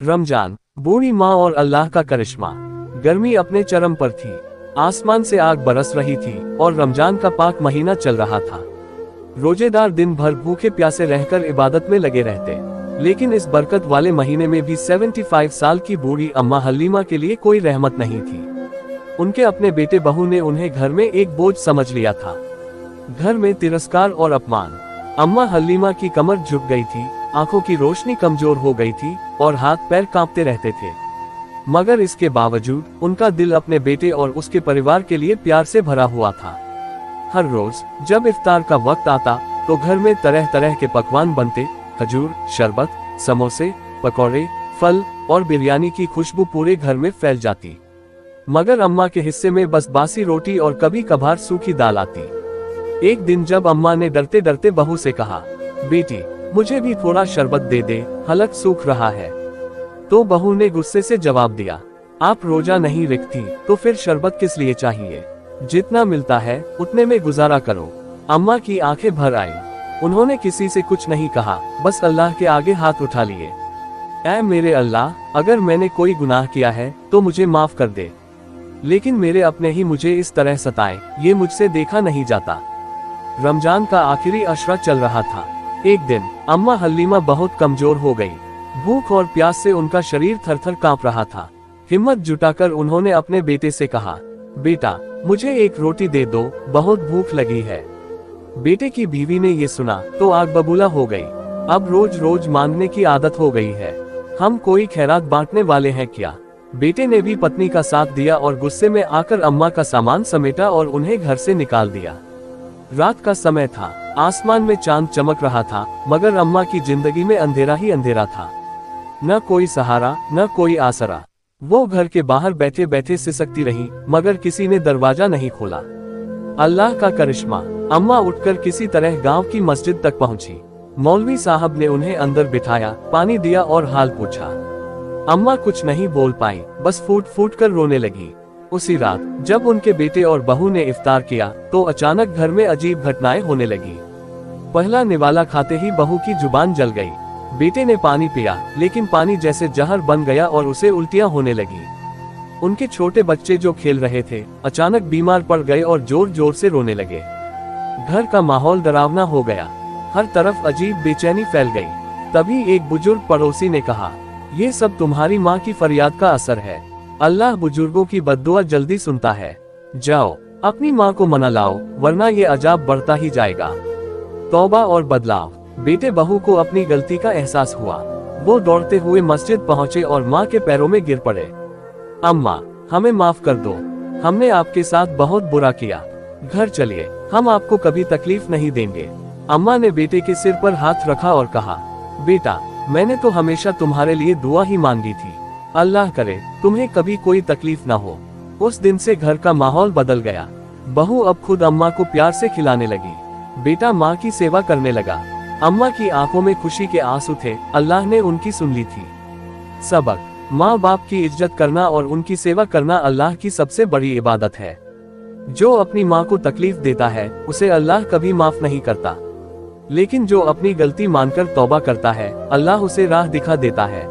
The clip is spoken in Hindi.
रमजान, बूढ़ी माँ और अल्लाह का करिश्मा। गर्मी अपने चरम पर थी, आसमान से आग बरस रही थी और रमजान का पाक महीना चल रहा था। रोजेदार दिन भर भूखे प्यासे रहकर इबादत में लगे रहते, लेकिन इस बरकत वाले महीने में भी 75 साल की बूढ़ी अम्मा हलीमा के लिए कोई रहमत नहीं थी। उनके अपने बेटे बहू ने उन्हें घर में एक बोझ समझ लिया था। घर में तिरस्कार और अपमान। अम्मा हलीमा की कमर झुक गई थी, आंखों की रोशनी कमजोर हो गई थी और हाथ पैर कांपते रहते थे। मगर इसके बावजूद उनका दिल अपने बेटे और उसके परिवार के लिए प्यार से भरा हुआ था। हर रोज जब इफ्तार का वक्त आता तो घर में तरह तरह के पकवान बनते। खजूर, शरबत, समोसे, पकौड़े, फल और बिरयानी की खुशबू पूरे घर में फैल जाती। मगर अम्मा के हिस्से में बस बासी रोटी और कभी कभार सूखी दाल आती। एक दिन जब अम्मा ने डरते डरते बहू से कहा, बेटी मुझे भी थोड़ा शरबत दे दे, हलक सूख रहा है। तो बहू ने गुस्से से जवाब दिया, आप रोजा नहीं रखती तो फिर शरबत किस लिए चाहिए? जितना मिलता है उतने में गुजारा करो। अम्मा की आंखें भर आई। उन्होंने किसी से कुछ नहीं कहा, बस अल्लाह के आगे हाथ उठा लिए। ऐ मेरे अल्लाह, अगर मैंने कोई गुनाह किया है तो मुझे माफ कर दे, लेकिन मेरे अपने ही मुझे इस तरह सताए, ये मुझसे देखा नहीं जाता। रमजान का आखिरी अशरा चल रहा था। एक दिन अम्मा हलीमा बहुत कमजोर हो गई। भूख और प्यास से उनका शरीर थरथर कांप रहा था। हिम्मत जुटाकर उन्होंने अपने बेटे से कहा, बेटा मुझे एक रोटी दे दो, बहुत भूख लगी है। बेटे की बीवी ने ये सुना तो आग बबूला हो गई। अब रोज रोज मांगने की आदत हो गई है, हम कोई खैरात बांटने वाले हैं क्या? बेटे ने भी पत्नी का साथ दिया और गुस्से में आकर अम्मा का सामान समेटा और उन्हें घर से निकाल दिया। रात का समय था, आसमान में चांद चमक रहा था, मगर अम्मा की जिंदगी में अंधेरा ही अंधेरा था। न कोई सहारा, न कोई आसरा। वो घर के बाहर बैठे बैठे सिसकती रही, मगर किसी ने दरवाजा नहीं खोला। अल्लाह का करिश्मा। अम्मा उठकर किसी तरह गांव की मस्जिद तक पहुंची। मौलवी साहब ने उन्हें अंदर बिठाया, पानी दिया और हाल पूछा। अम्मा कुछ नहीं बोल पाई, बस फूट फूट कर रोने लगी। उसी रात जब उनके बेटे और बहू ने इफ्तार किया तो अचानक घर में अजीब घटनाएं होने लगी। पहला निवाला खाते ही बहू की जुबान जल गई। बेटे ने पानी पिया, लेकिन पानी जैसे जहर बन गया और उसे उल्टियां होने लगी। उनके छोटे बच्चे जो खेल रहे थे अचानक बीमार पड़ गए और जोर जोर से रोने लगे। घर का माहौल डरावना हो गया, हर तरफ अजीब बेचैनी फैल गई। तभी एक बुजुर्ग पड़ोसी ने कहा, ये सब तुम्हारी माँ की फरियाद का असर है। अल्लाह बुजुर्गों की बद्दुआ जल्दी सुनता है। जाओ अपनी माँ को मना लाओ, वरना ये अजाब बढ़ता ही जाएगा। तौबा और बदलाव। बेटे बहू को अपनी गलती का एहसास हुआ। वो दौड़ते हुए मस्जिद पहुँचे और माँ के पैरों में गिर पड़े। अम्मा हमें माफ कर दो, हमने आपके साथ बहुत बुरा किया। घर चलिए, हम आपको कभी तकलीफ नहीं देंगे। अम्मा ने बेटे के सिर पर हाथ रखा और कहा, बेटा मैंने तो हमेशा तुम्हारे लिए दुआ ही मांगी थी। अल्लाह करे तुम्हें कभी कोई तकलीफ ना हो। उस दिन से घर का माहौल बदल गया। बहू अब खुद अम्मा को प्यार से खिलाने लगी। बेटा माँ की सेवा करने लगा। अम्मा की आंखों में खुशी के आंसू थे, अल्लाह ने उनकी सुन ली थी। सबक। माँ बाप की इज्जत करना और उनकी सेवा करना अल्लाह की सबसे बड़ी इबादत है। जो अपनी माँ को तकलीफ देता है उसे अल्लाह कभी माफ नहीं करता, लेकिन जो अपनी गलती मानकर तौबा करता है अल्लाह उसे राह दिखा देता है।